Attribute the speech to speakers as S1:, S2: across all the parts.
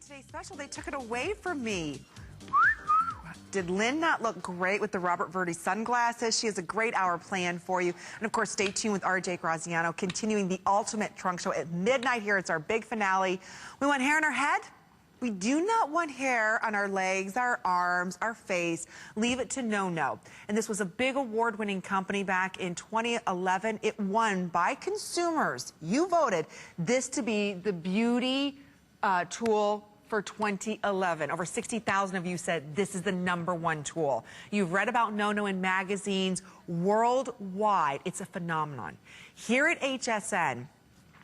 S1: Today's special, they took it away from me. Did Lynn not look great with the Robert Verde sunglasses? She has a great hour planned for you. And of course, stay tuned with RJ Graziano, continuing the ultimate trunk show at midnight here. It's our big finale. We want hair in our head. We do not want hair on our legs, our arms, our face. Leave it to No. And this was a big award-winning company back in 2011. It won by consumers. You voted this to be the beauty tool for 2011. Over 60,000 of you said this is the #1 tool. You've read about No in magazines worldwide. It's a phenomenon. Here at HSN,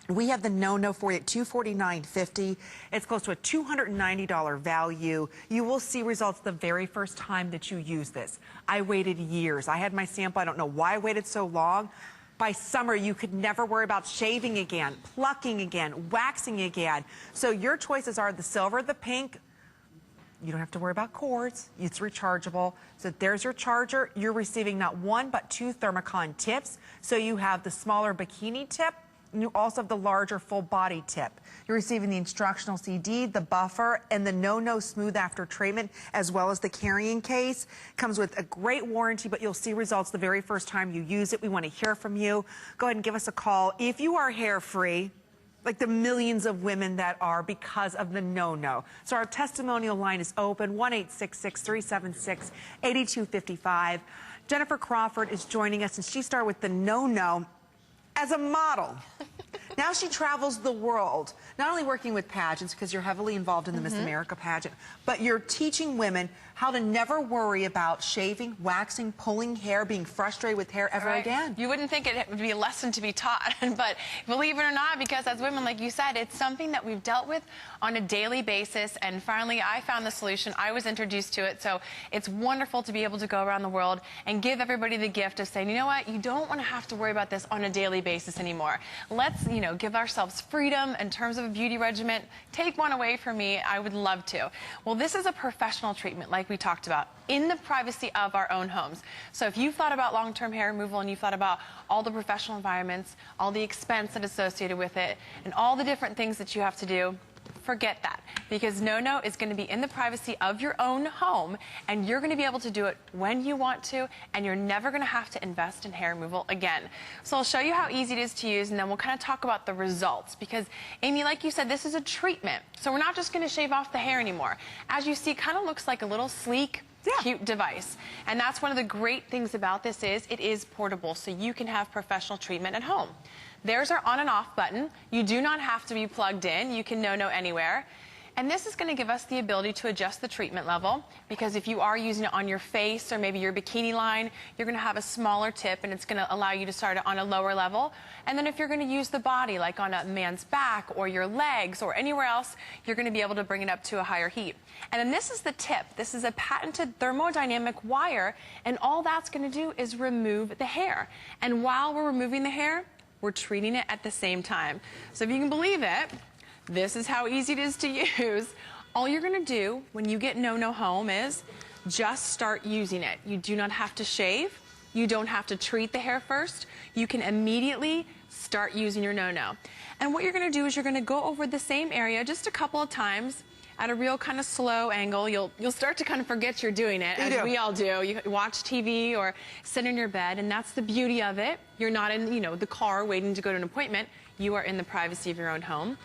S1: we have the No for you at $249.50. It's close to a $290 value. You will see results the very first time that you use this. I waited years. I had my sample. I don't know why I waited so long. By summer, you could never worry about shaving again, plucking again, waxing again. So your choices are the silver, the pink. You don't have to worry about cords. It's rechargeable. So there's your charger. You're receiving not one, but 2 Thermocon tips. So you have the smaller bikini tip, and you also have the larger full body tip. You're receiving the instructional CD, the buffer, and the No Smooth After Treatment, as well as the carrying case. Comes with a great warranty, but you'll see results the very first time you use it. We want to hear from you. Go ahead and give us a call. If you are hair-free, like the millions of women that are because of the No. So our testimonial line is open, 1-866-376-8255. Jennifer Crawford is joining us, and she started with the No as a model. Now she travels the world, not only working with pageants, because you're heavily involved in the Miss America pageant, but you're teaching women how to never worry about shaving, waxing, pulling hair, being frustrated with hair ever again.
S2: You wouldn't think it would be a lesson to be taught, but believe it or not, because as women, like you said, it's something that we've dealt with on a daily basis, and finally I found the solution. I was introduced to it, so it's wonderful to be able to go around the world and give everybody the gift of saying, you know what, you don't want to have to worry about this on a daily basis anymore. Let's, give ourselves freedom in terms of a beauty regimen. Take one away from me. I would love to. Well, this is a professional treatment, like we talked about, in the privacy of our own homes. So if you've thought about long-term hair removal and you've thought about all the professional environments, all the expense that's associated with it, and all the different things that you have to do, forget that, because No is going to be in the privacy of your own home, and you're going to be able to do it when you want to, and you're never going to have to invest in hair removal again. So I'll show you how easy it is to use, and then we'll kind of talk about the results, because Amy, like you said, this is a treatment. So we're not just going to shave off the hair anymore. As you see, it kind of looks like a little sleek, cute device. And that's one of the great things about this is it is portable, so you can have professional treatment at home. There's our on and off button. You do not have to be plugged in. You can No anywhere. And this is going to give us the ability to adjust the treatment level, because if you are using it on your face or maybe your bikini line, you're going to have a smaller tip, and it's going to allow you to start it on a lower level. And then if you're going to use the body, like on a man's back or your legs or anywhere else, you're going to be able to bring it up to a higher heat. And then this is the tip. This is a patented thermodynamic wire, and all that's going to do is remove the hair. And while we're removing the hair, we're treating it at the same time. So if you can believe it, this is how easy it is to use. All you're going to do when you get No home is just start using it. You do not have to shave. You don't have to treat the hair first. You can immediately start using your No. And what you're going to do is you're going to go over the same area just a couple of times at a real kind of slow angle. You'll start to kind of forget you're doing it, as we all do. You watch TV or sit in your bed, and that's the beauty of it. You're not in, the car waiting to go to an appointment. You are in the privacy of your own home.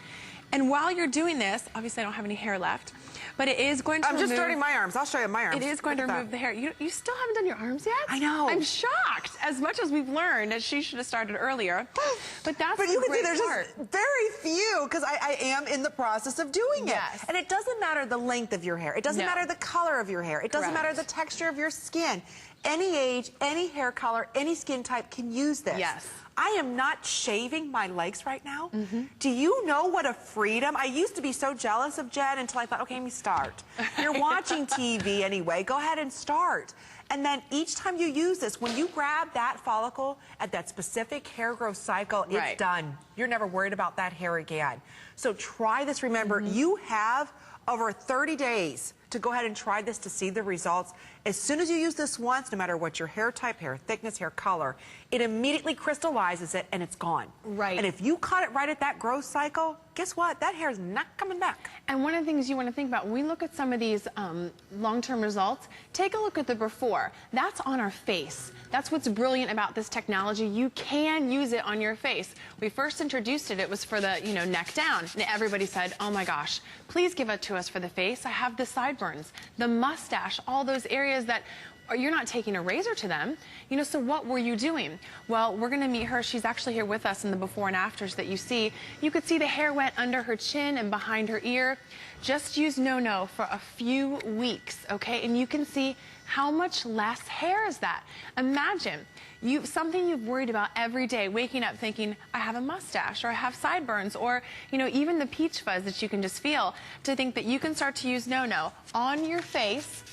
S2: And while you're doing this, obviously I don't have any hair left, but it is going to
S1: I'm just starting my arms. I'll show you my arms.
S2: It is going to remove the hair. You still haven't done your arms yet?
S1: I know.
S2: I'm shocked. As much as we've learned, that she should have started earlier. But that's
S1: But you can see there's
S2: part.
S1: just very few, because I am in the process of doing it. And it doesn't matter the length of your hair. It doesn't matter the color of your hair. It doesn't matter the texture of your skin. Any age, any hair color, any skin type can use this.
S2: Yes.
S1: I am not shaving my legs right now. Do you know what a freedom? I used to be so jealous of Jen until I thought, okay, Amy, start. You're watching TV anyway. Go ahead and start. And then each time you use this, when you grab that follicle at that specific hair growth cycle, it's done. You're never worried about that hair again. So try this. Remember, you have over 30 days to go ahead and try this to see the results. As soon as you use this once, no matter what your hair type, hair thickness, hair color, it immediately crystallizes it and it's gone.
S2: Right.
S1: And if you caught it right at that growth cycle, guess what? That hair is not coming back.
S2: And one of the things you want to think about, when we look at some of these long-term results, take a look at the before. That's on our face. That's what's brilliant about this technology. You can use it on your face. We first introduced it, it was for the, neck down. And everybody said, oh my gosh, please give it to us for the face. I have the sideburns, the mustache, all those areas that you're not taking a razor to them. So what were you doing? Well, we're going to meet her. She's actually here with us in the before and afters that you see. You could see the hair went under her chin and behind her ear. Just use No-No for a few weeks, okay? And you can see how much less hair is that. Imagine something you've worried about every day, waking up thinking, I have a mustache, or I have sideburns, or even the peach fuzz that you can just feel, to think that you can start to use No-No on your face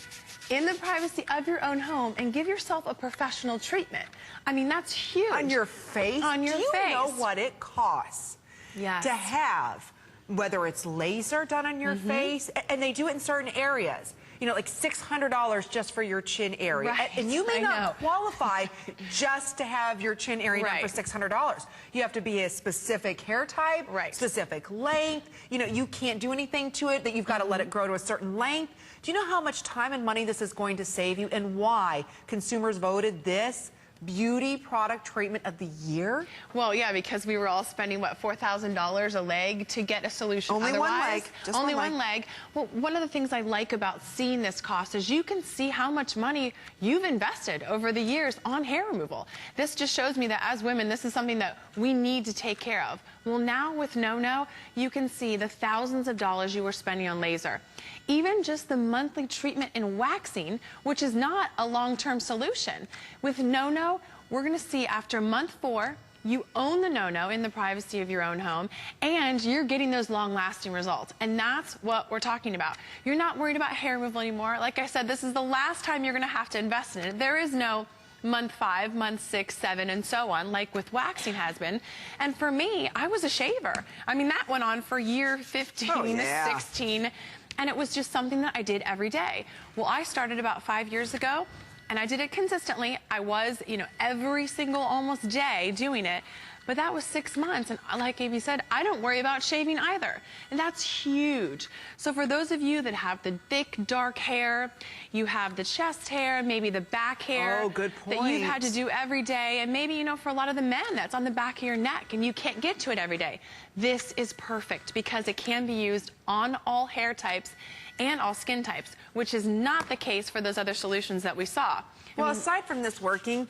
S2: in the privacy of your own home and give yourself a professional treatment. I mean, that's huge.
S1: On your face?
S2: On your face.
S1: Do you know what it costs to have, whether it's laser done on your face, and they do it in certain areas, like $600 just for your chin area.
S2: Right.
S1: And you may not qualify just to have your chin area done for $600. You have to be a specific hair type, specific length. You can't do anything to it, that you've got to let it grow to a certain length. Do you know how much time and money this is going to save you, and why consumers voted this beauty product treatment of the year?
S2: Well, yeah, because we were all spending, what, $4,000 a leg to get a solution.
S1: Only
S2: otherwise.
S1: One leg. Just
S2: only one leg. Well, one of the things I like about seeing this cost is you can see how much money you've invested over the years on hair removal. This just shows me that as women, this is something that we need to take care of. Well, now with No-No, you can see the thousands of dollars you were spending on laser. Even just the monthly treatment in waxing, which is not a long-term solution. With No-No, we're going to see after month 4, you own the No-No in the privacy of your own home, and you're getting those long-lasting results. And that's what we're talking about. You're not worried about hair removal anymore. Like I said, this is the last time you're going to have to invest in it. There is no month 5, month 6, 7, and so on, like with waxing has been. And for me, I was a shaver. I mean, that went on for year 15, 16. And it was just something that I did every day. Well, I started about 5 years ago, and I did it consistently. I was, every single almost day doing it. But that was 6 months, and like Amy said, I don't worry about shaving either. And that's huge. So for those of you that have the thick, dark hair, you have the chest hair, maybe the back hair.
S1: Oh, good point.
S2: That you've had to do every day, and maybe, for a lot of the men, that's on the back of your neck, and you can't get to it every day. This is perfect because it can be used on all hair types and all skin types, which is not the case for those other solutions that we saw.
S1: Well, aside from this working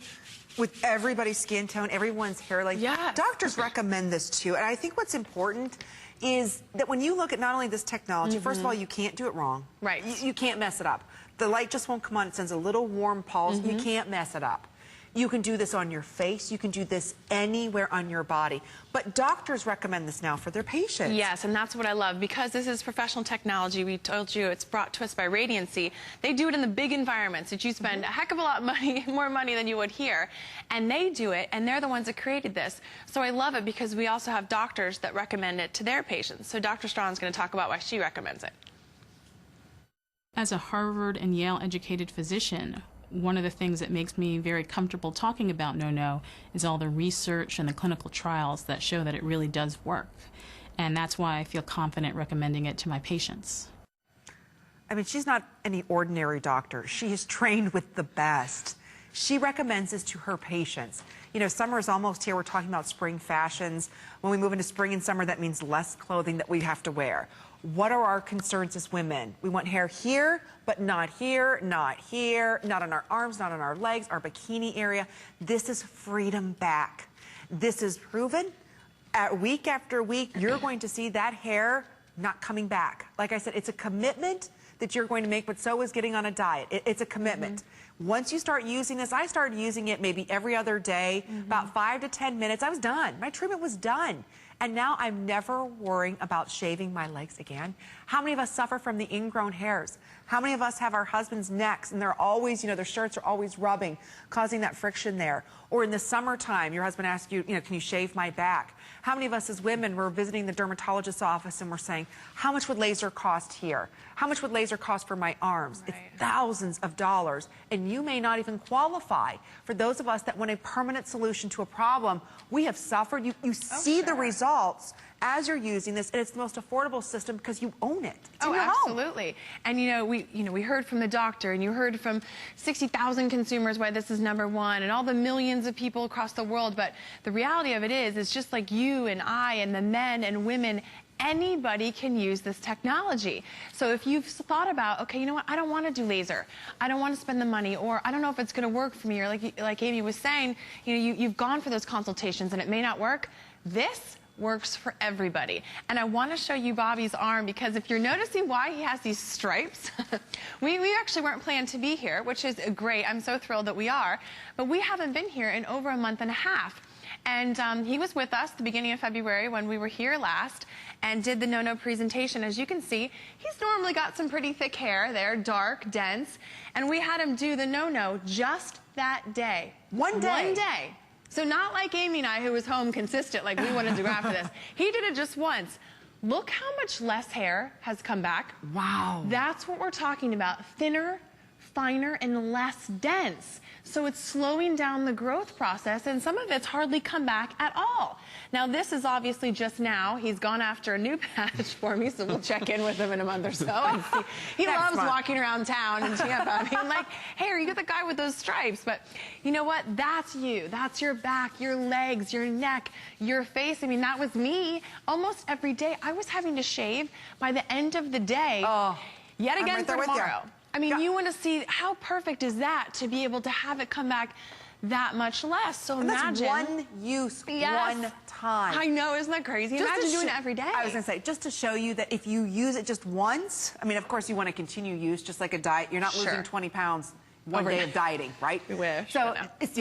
S1: with everybody's skin tone, everyone's hair length, doctors recommend this too. And I think what's important is that when you look at not only this technology, first of all, you can't do it wrong.
S2: Right.
S1: You can't mess it up. The light just won't come on. It sends a little warm pulse. You can't mess it up. You can do this on your face. You can do this anywhere on your body. But doctors recommend this now for their patients.
S2: Yes, and that's what I love. Because this is professional technology, we told you it's brought to us by Radiancy. They do it in the big environments that you spend a heck of a lot of money, more money than you would here. And they do it, and they're the ones that created this. So I love it because we also have doctors that recommend it to their patients. So Dr. Strawn's going to talk about why she recommends it.
S3: As a Harvard and Yale educated physician, one of the things that makes me very comfortable talking about No-No is all the research and the clinical trials that show that it really does work. And that's why I feel confident recommending it to my patients.
S1: I mean, she's not any ordinary doctor. She is trained with the best. She recommends this to her patients. Summer is almost here. We're talking about spring fashions. When we move into spring and summer, that means less clothing that we have to wear. What are our concerns as women? We want hair here, but not here, not here, not on our arms, not on our legs, our bikini area. This is freedom back. This is proven. Week after week, you're going to see that hair not coming back. Like I said, it's a commitment that you're going to make, but so is getting on a diet. It's a commitment. Once you start using this, I started using it maybe every other day, about 5 to 10 minutes. I was done. My treatment was done. And now I'm never worrying about shaving my legs again. How many of us suffer from the ingrown hairs? How many of us have our husbands' necks and they're always, their shirts are always rubbing, causing that friction there? Or in the summertime, your husband asks you, can you shave my back? How many of us as women were visiting the dermatologist's office and we're saying, how much would laser cost here? How much would laser cost for my arms?
S2: Right.
S1: It's thousands of dollars, and you may not even qualify. For those of us that want a permanent solution to a problem, we have suffered. You see the results as you're using this, and it's the most affordable system because you own it. It's in your home.
S2: Absolutely. And we heard from the doctor, and you heard from 60,000 consumers why this is #1, and all the millions of people across the world. But the reality of it is, it's just like you and I and the men and women. Anybody can use this technology. So if you've thought about, okay, you know what, I don't want to do laser, I don't want to spend the money, or I don't know if it's going to work for me, or like Amy was saying, you've gone for those consultations and it may not work. This works for everybody. And I want to show you Bobby's arm, because if you're noticing why he has these stripes, we actually weren't planned to be here, which is great. I'm so thrilled that we are, but we haven't been here in over a month and a half. And he was with us the beginning of February when we were here last and did the No-No presentation. As you can see, he's normally got some pretty thick hair there, dark, dense, and we had him do the No-No just that day.
S1: One day?
S2: One day. So not like Amy and I, who was home consistent like we want to do after this. He did it just once. Look how much less hair has come back.
S1: Wow.
S2: That's what we're talking about. Thinner, finer, and less dense. So it's slowing down the growth process, and some of it's hardly come back at all. Now, this is obviously just now. He's gone after a new patch for me, so we'll check in with him in a month or so. And see. He loves walking around town and Tampa. I mean, like, hey, are you the guy with those stripes? But you know what? That's you. That's your back, your legs, your neck, your face. I mean, that was me. Almost every day, I was having to shave by the end of the day.
S1: Oh,
S2: yet again for tomorrow. I mean, you want to see how perfect is that to be able to have it come back that much less. So
S1: and
S2: imagine.
S1: That's one use, one time.
S2: I know, isn't that crazy?
S1: Just
S2: imagine doing it every day.
S1: I was going to say, just to show you that if you use it just once, I mean, of course you want to continue use, just like a diet. You're not losing 20 pounds one day of dieting, right?
S2: We wish.
S1: So, it's,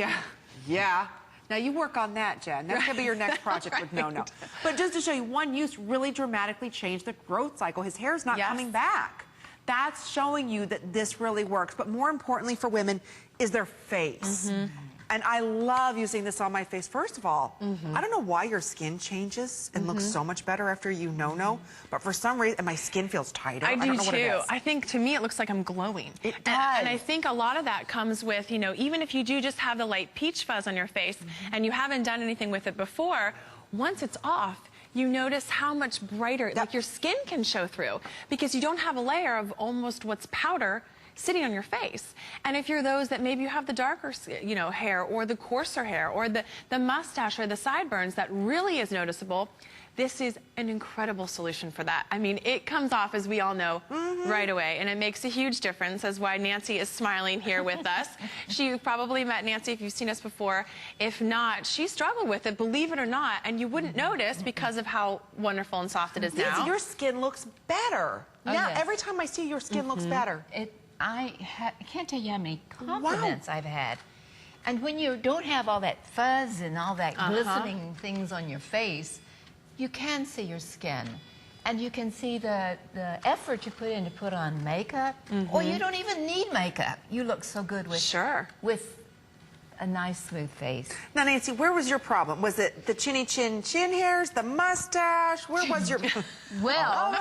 S1: yeah. Now you work on that, Jen. That's going to be your next project with No-No. But just to show you, one use really dramatically changed the growth cycle. His hair is not coming back. That's showing you that this really works. But more importantly for women is their face. And I love using this on my face. First of all, I don't know why your skin changes and looks so much better after you No-No, but for some reason, my skin feels tighter.
S2: I do
S1: don't know
S2: too.
S1: what it is.
S2: I think to me it looks like I'm glowing.
S1: It does.
S2: And I think a lot of that comes with, even if you do just have the light peach fuzz on your face and you haven't done anything with it before, once it's off, you notice how much brighter, like your skin can show through, because you don't have a layer of almost what's powder sitting on your face. And if you're those that maybe you have the darker, hair, or the coarser hair, or the mustache or the sideburns that really is noticeable, this is an incredible solution for that. I mean, it comes off, as we all know, right away, and it makes a huge difference. That's why Nancy is smiling here with us. You've probably met Nancy if you've seen us before. If not, she struggled with it, believe it or not, and you wouldn't notice because of how wonderful and soft it is now.
S1: Nancy, your skin looks better. Now, every time I see you, your skin looks better.
S4: I can't tell you how many compliments I've had. And when you don't have all that fuzz and all that glistening things on your face, you can see your skin. And you can see the effort you put in to put on makeup. Or you don't even need makeup. You look so good with a nice, smooth face.
S1: Now, Nancy, where was your problem? Was it the chinny chin hairs, the mustache? Where was your...
S4: Well,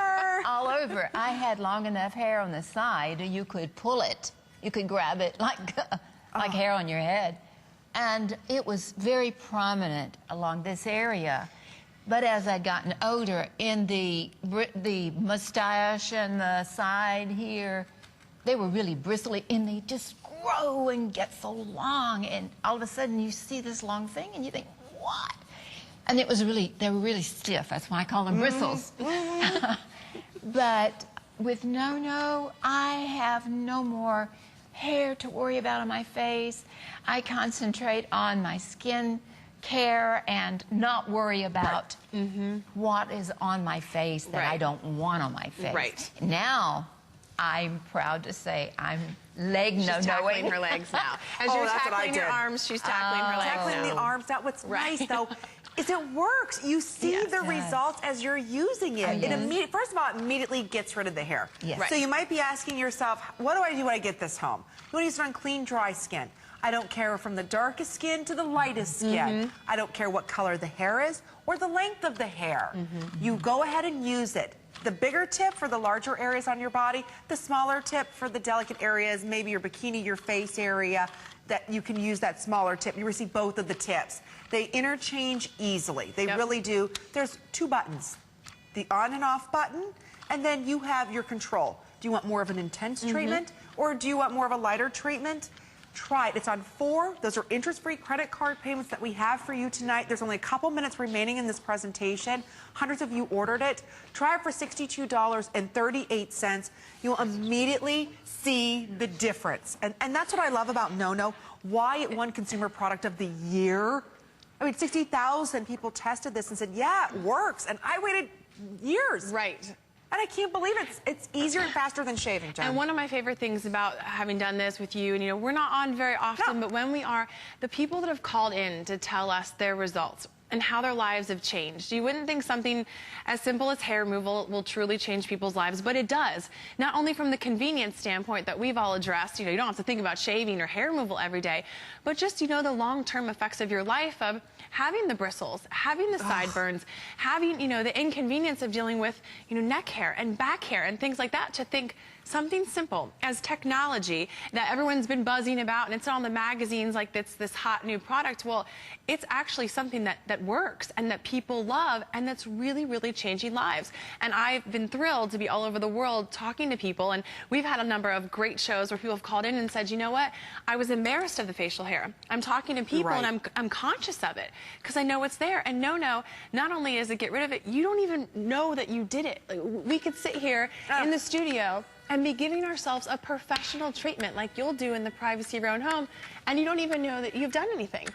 S4: all over. I had long enough hair on the side, you could pull it. You could grab it like hair on your head. And it was very prominent along this area. But as I'd gotten older, in the mustache and the side here, they were really bristly, and they just grow and get so long, and all of a sudden you see this long thing and you think, what? And they were really stiff. That's why I call them bristles. But with No-No, I have no more hair to worry about on my face. I concentrate on my skin care and not worry about what is on my face that I don't want on my face. Now, I'm proud to say I'm leg No-Noing.
S2: She's tackling her legs now. As you're tackling your arms, she's tackling her legs now.
S1: Tackling the arms. That's what's nice, though. is it works. You see the results as you're using it. It first of all, it immediately gets rid of the hair.
S4: Yes.
S2: Right.
S1: So you might be asking yourself, what do I do when I get this home? You want to use it on clean, dry skin. I don't care from the darkest skin to the lightest skin. I don't care what color the hair is or the length of the hair. You go ahead and use it. The bigger tip for the larger areas on your body, the smaller tip for the delicate areas, maybe your bikini, your face area, that you can use that smaller tip. You receive both of the tips. They interchange easily. They really do. There's 2 buttons, the on and off button, and then you have your control. Do you want more of an intense treatment or do you want more of a lighter treatment? Try it. It's on 4. Those are interest-free credit card payments that we have for you tonight. There's only a couple minutes remaining in this presentation. Hundreds of you ordered it. Try it for $62.38. You'll immediately see the difference. And that's what I love about No. Why it won Consumer Product of the Year. I mean, 60,000 people tested this and said, yeah, it works. And I waited years.
S2: Right.
S1: And I can't believe it's easier and faster than shaving, Jen.
S2: And one of my favorite things about having done this with you, and you know, we're not on very often, but when we are, the people that have called in to tell us their results and how their lives have changed. You wouldn't think something as simple as hair removal will truly change people's lives, but it does. Not only from the convenience standpoint that we've all addressed, you know, you don't have to think about shaving or hair removal every day, but just, you know, the long-term effects of your life of having the bristles, having the sideburns, having, you know, the inconvenience of dealing with, you know, neck hair and back hair and things like that. To think something simple as technology that everyone's been buzzing about and it's on the magazines like it's this hot new product. Well, it's actually something that works and that people love and that's really, really changing lives. And I've been thrilled to be all over the world talking to people, and we've had a number of great shows where people have called in and said, you know what, I was embarrassed of the facial hair. I'm talking to people and I'm conscious of it because I know it's there. And No, not only is it get rid of it, you don't even know that you did it. Like, we could sit here in the studio and be giving ourselves a professional treatment like you'll do in the privacy of your own home, and you don't even know that you've done anything,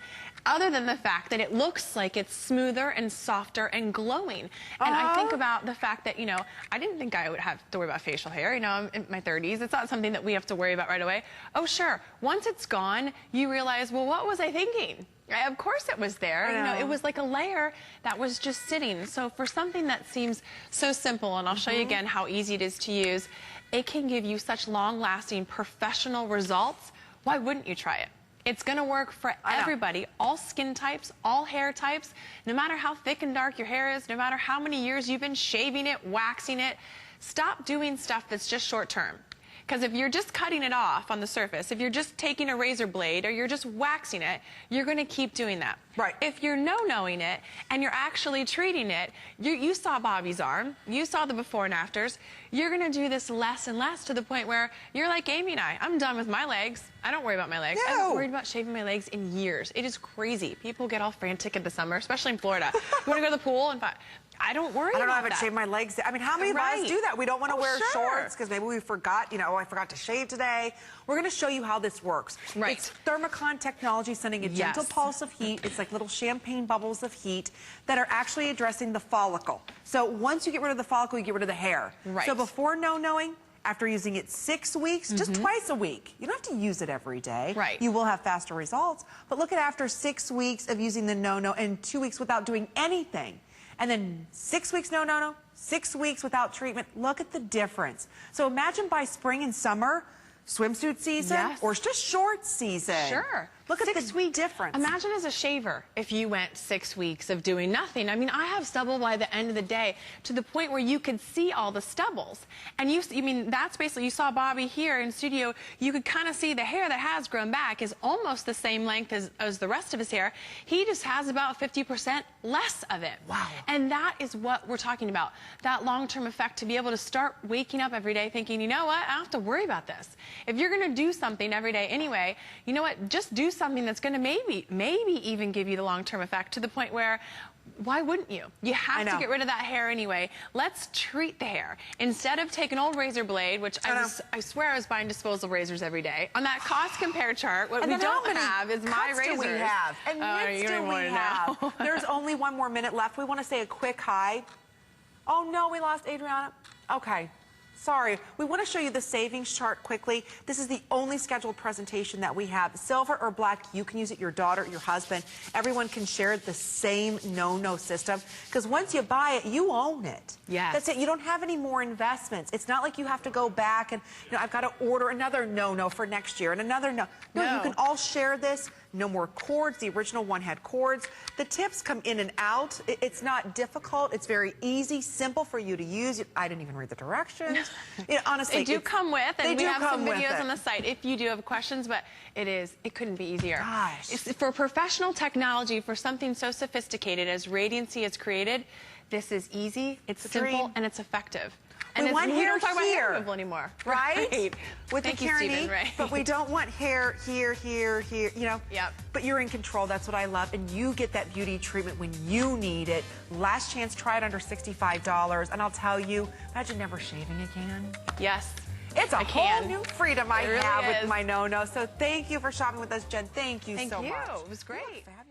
S2: other than the fact that it looks like it's smoother and softer and glowing. And I think about the fact that, you know, I didn't think I would have to worry about facial hair. You know, I'm in my 30s. It's not something that we have to worry about right away. Oh, sure. Once it's gone, you realize, well, what was I thinking? Of course it was there. You know, it was like a layer that was just sitting. So for something that seems so simple, and I'll show you again how easy it is to use, it can give you such long-lasting professional results. Why wouldn't you try it? It's going to work for everybody, all skin types, all hair types, no matter how thick and dark your hair is, no matter how many years you've been shaving it, waxing it. Stop doing stuff that's just short-term. Because if you're just cutting it off on the surface, if you're just taking a razor blade or you're just waxing it, you're going to keep doing that.
S1: Right.
S2: If you're no-knowing it and you're actually treating it, you saw Bobby's arm, you saw the before and afters, you're going to do this less and less to the point where you're like Amy and I. I'm done with my legs. I don't worry about my legs. I haven't worried about shaving my legs in years. It is crazy. People get all frantic in the summer, especially in Florida. You want to go to the pool and I don't worry about that.
S1: I don't know, I haven't shaved my legs. I mean, how many of us do that? We don't want to wear shorts because maybe we forgot, you know, I forgot to shave today. We're going to show you how this works.
S2: Right.
S1: It's thermocon technology sending a gentle pulse of heat. It's like little champagne bubbles of heat that are actually addressing the follicle. So once you get rid of the follicle, you get rid of the hair.
S2: Right.
S1: So before no-knowing, after using it 6 weeks, just twice a week. You don't have to use it every day.
S2: Right.
S1: You will have faster results. But look at after 6 weeks of using the no-no and 2 weeks without doing anything. And then 6 weeks no, 6 weeks without treatment. Look at the difference. So imagine by spring and summer, swimsuit season, or just short season.
S2: Sure.
S1: Look at the difference.
S2: Imagine as a shaver if you went 6 weeks of doing nothing. I mean, I have stubble by the end of the day to the point where you could see all the stubbles. And you mean, that's basically, you saw Bobby here in studio, you could kind of see the hair that has grown back is almost the same length as the rest of his hair. He just has about 50% less of it.
S1: Wow.
S2: And that is what we're talking about. That long-term effect, to be able to start waking up every day thinking, you know what, I don't have to worry about this. If you're going to do something every day anyway, you know what, just do something that's going to maybe even give you the long-term effect to the point where, why wouldn't you? You have to get rid of that hair anyway. Let's treat the hair. Instead of take an old razor blade, which I swear I was buying disposable razors every day, on that cost compare chart, what we don't have is my razors.
S1: We have? And mitts do we have? There's only one more minute left. We want to say a quick hi. Oh no, we lost Adriana. Okay. Sorry, we want to show you the savings chart quickly. This is the only scheduled presentation that we have. Silver or black, you can use it, your daughter, your husband. Everyone can share the same no-no system, because once you buy it, you own it.
S2: Yes.
S1: That's it. You don't have any more investments. It's not like you have to go back and, I've got to order another no-no for next year and another no. No, you can all share this. No more cords. The original one had cords. The tips come in and out. It's not difficult. It's very easy, simple for you to use. I didn't even read the directions. Honestly,
S2: they do come with, and we have some videos
S1: it
S2: on the site if you do have questions, but it couldn't be easier.
S1: Gosh.
S2: It's for professional technology, for something so sophisticated as Radiancy has created, this is easy, it's simple, and it's effective. And
S1: we want
S2: we
S1: hair
S2: don't talk about hair
S1: here,
S2: removal anymore.
S1: right? With
S2: Thank
S1: the
S2: you,
S1: Karen
S2: Stephen,
S1: E,
S2: right.
S1: But we don't want hair here, here, here,
S2: Yep.
S1: But you're in control. That's what I love. And you get that beauty treatment when you need it. Last chance, try it under $65. And I'll tell you, imagine never shaving again.
S2: Yes.
S1: It's a
S2: I
S1: whole
S2: can.
S1: new freedom I
S2: It really
S1: have
S2: is.
S1: with my no-no. So thank you for shopping with us, Jen. Thank you so much.
S2: Thank you. It was great.
S1: Fabulous.